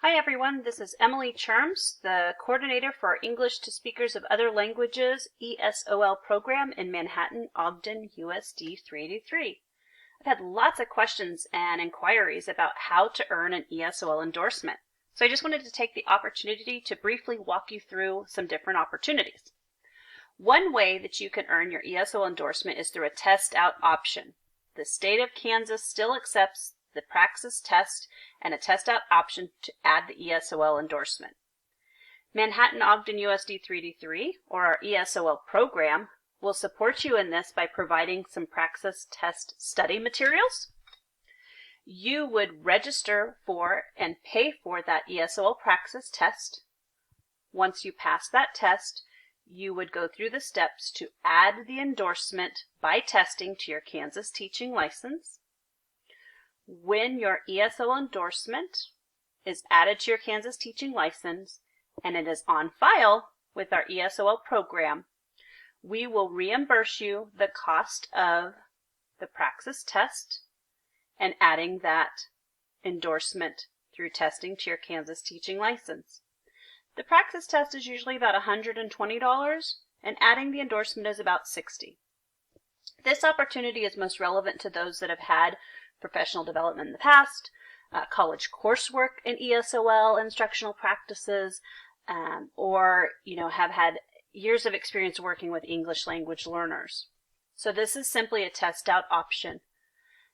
Hi everyone, this is Emily Cherms, the coordinator for our English to Speakers of Other Languages ESOL program in Manhattan, Ogden, USD 383. I've had lots of questions and inquiries about how to earn an ESOL endorsement, so I just wanted to take the opportunity to briefly walk you through some different opportunities. One way that you can earn your ESOL endorsement is through a test out option. The state of Kansas still accepts the Praxis test and a test out option to add the ESOL endorsement. Manhattan Ogden USD 383, or our ESOL program, will support you in this by providing some Praxis test study materials. You would register for and pay for that ESOL Praxis test. Once you pass that test, you would go through the steps to add the endorsement by testing to your Kansas teaching license. When your ESOL endorsement is added to your Kansas teaching license and it is on file with our ESOL program, we will reimburse you the cost of the Praxis test and adding that endorsement through testing to your Kansas teaching license. The Praxis test is usually about $120 and adding the endorsement is about $60. This opportunity is most relevant to those that have had professional development in the past, college coursework in ESOL instructional practices, or have had years of experience working with English language learners. So this is simply a test out option.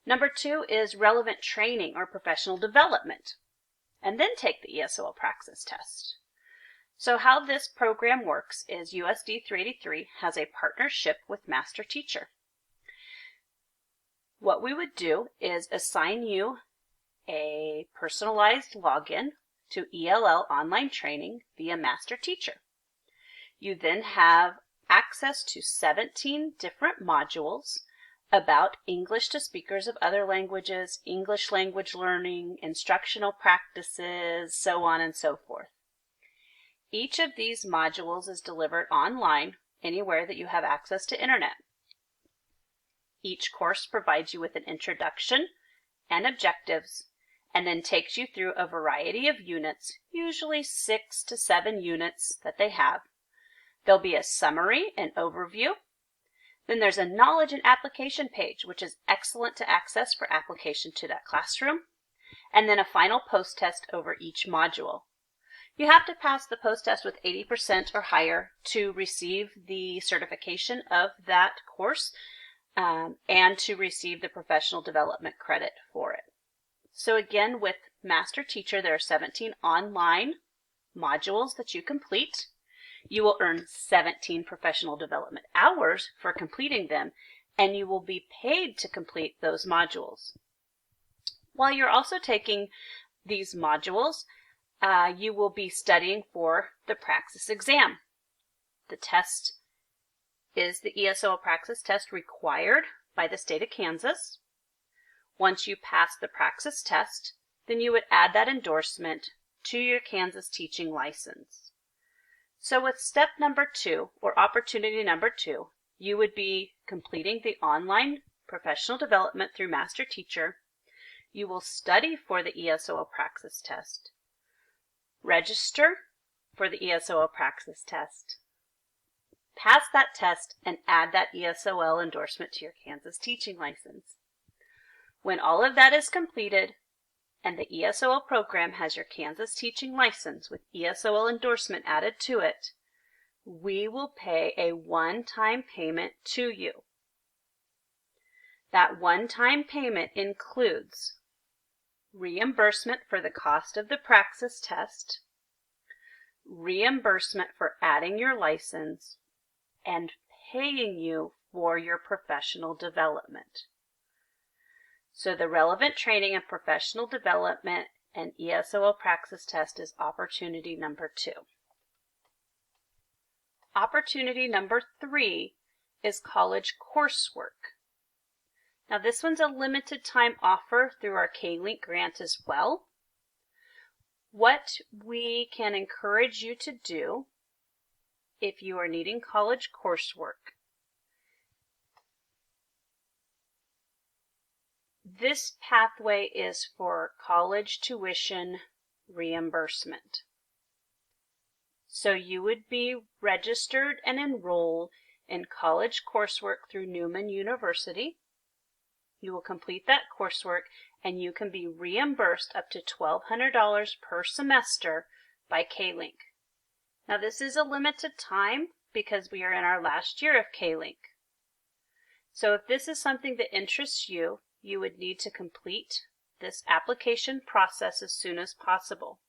Number 2 is relevant training or professional development, and then take the ESOL Praxis test. So how this program works is USD 383 has a partnership with Master Teacher. What we would do is assign you a personalized login to ELL online training via Master Teacher. You then have access to 17 different modules about English to speakers of other languages, English language learning, instructional practices, so on and so forth. Each of these modules is delivered online anywhere that you have access to internet. Each course provides you with an introduction and objectives, and then takes you through a variety of units, usually 6 to 7 units that they have. There'll be a summary and overview. Then there's a knowledge and application page, which is excellent to access for application to that classroom. And then a final post-test over each module. You have to pass the post-test with 80% or higher to receive the certification of that course, and to receive the professional development credit for it. So again, with Master Teacher, there are 17 online modules that you complete. You will earn 17 professional development hours for completing them, and you will be paid to complete those modules. While you're also taking these modules, you will be studying for the Praxis exam. The test is the ESOL Praxis test required by the state of Kansas. Once you pass the Praxis test, then you would add that endorsement to your Kansas teaching license. So with step number 2, or opportunity number 2, you would be completing the online professional development through Master Teacher. You will study for the ESOL Praxis test, register for the ESOL Praxis test, pass that test, and add that ESOL endorsement to your Kansas teaching license. When all of that is completed and the ESOL program has your Kansas teaching license with ESOL endorsement added to it, we will pay a one-time payment to you. That one-time payment includes reimbursement for the cost of the Praxis test, reimbursement for adding your license, and paying you for your professional development. So the relevant training and professional development and ESOL Praxis test is opportunity number 2. Opportunity number 3 is college coursework. Now this one's a limited time offer through our K-Link grant as well. What we can encourage you to do if you are needing college coursework, this pathway is for college tuition reimbursement. So you would be registered and enrolled in college coursework through Newman University. You will complete that coursework and you can be reimbursed up to $1,200 per semester by K-Link. Now this is a limited time because we are in our last year of K-Link. So if this is something that interests you, you would need to complete this application process as soon as possible.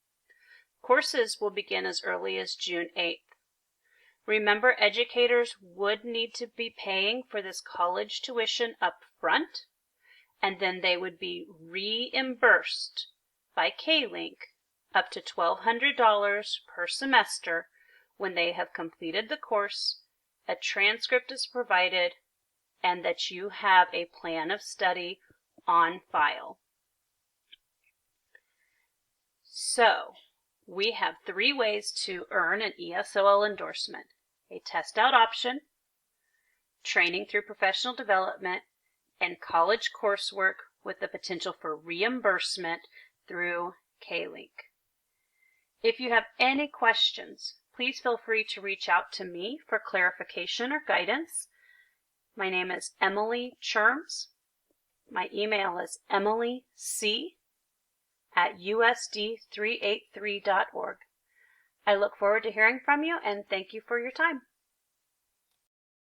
Courses will begin as early as June 8th. Remember, educators would need to be paying for this college tuition up front, and then they would be reimbursed by K-Link up to $1,200 per semester when they have completed the course, a transcript is provided, and that you have a plan of study on file. So, we have 3 ways to earn an ESOL endorsement: a test out option, training through professional development, and college coursework with the potential for reimbursement through K-Link. If you have any questions, please feel free to reach out to me for clarification or guidance. My name is Emily Cherms. My email is emilyc@usd383.org. I look forward to hearing from you and thank you for your time.